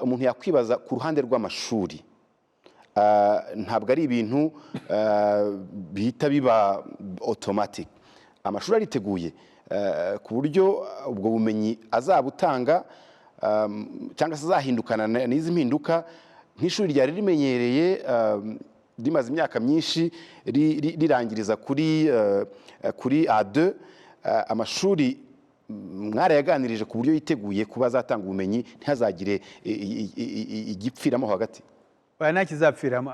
umuntu yakwibaza ku ruhande rw'amashuri ntabwo ari ibintu bihita biba automatic. Amashuri ariteguye ku buryo ubwo bumenyi azabutanga cyangwa se azahindukana n'izi mpinduka nk'ishuri ryari rimenyereye rimaze imyaka myinshi rirangiriza kuri A2. Amashuri mwarayaganirije ku buryo yiteguye kuba azatanga ubumenyi ntihazagire igipfiramo hagati. Nta kizapfiramo.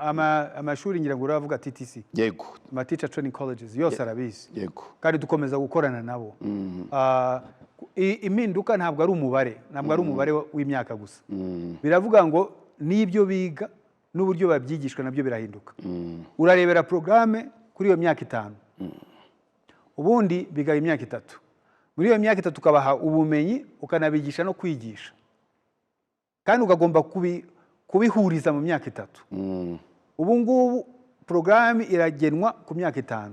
Amashuri ngira ngo uravuga TTC. Yego. Teacher Training Colleges yose arabizi. Yego. Kandi dukomeza gukorana nabo. Impinduka ntabwo ari umubare, ntabwo ari umubare w'imyaka gusa. Biravuga ngo n'ibyo biga n'uburyo babyigishwa nabyo birahinduka. Urarebera programme kuri iyo myaka 5. Ubundi biga imyaka 3. Muri iyo myaka 3 ukabaha ubumenyi ukanabigisha no kwigisha. Kandi ukagomba kubihuriza mu myaka 3. Ubu ngubu programme iragenwa ku myaka 5.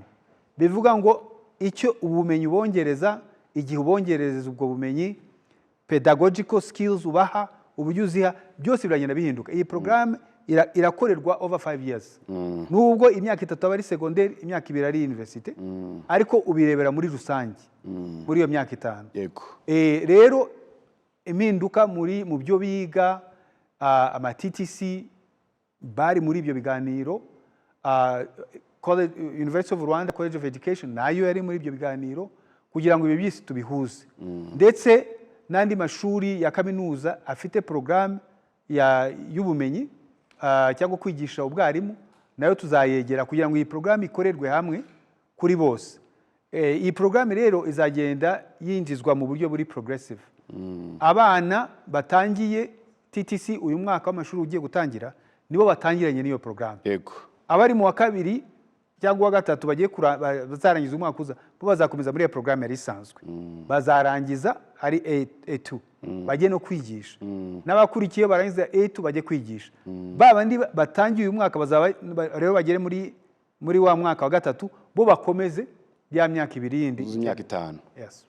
Bivuga ngo icyo ubumenyi ubongereza, igihe ubongereza ubwo bumenyi, pedagogical skills ubaha, uburyo uziha, byose biragenda bihinduka. Iyi programme irakorerwa over 5 years. Nubwo imyaka 3 aba ari secondaire, imyaka 2 ari university, ariko ubirebera muri rusange muri iyo myaka 5. Yego. Rero impinduka mu byo biga, ama TTC bari muri ibyo biganiro, University of Rwanda College of Education nayo yari muri ibyo biganiro kugira ngo ibi byose tubihuze. Ndetse n'andi mashuri ya kaminuza afite programme y'ubumenyi cyangwa kwigisha ubwarimu nayo tuzayegera kugira ngo iyi programme ikorerwe hamwe kuri bose. Iyi programme rero izagenda yinjizwa mu buryo buri progressive. Abana batangiye TTC uyu mwaka w'amashuri ugiye gutangira nibo batangiranye n'iyo programme. Yego. Abari mu wa 2 cyangwa wa 3 bagiye bazarangiza umwaka uza bo bazakomeza muri iyo programme yari isanzwe. Bazarangiza ari A2 bagiye no kwigisha. N'abakurikiye barangiza A2 bagiye kwigisha. Babandi batangiye uyu mwaka bazaba rero bagere muri wa mwaka wa 3 bo bakomeze ya myaka 2 yindi. Imyaka 5. Yes.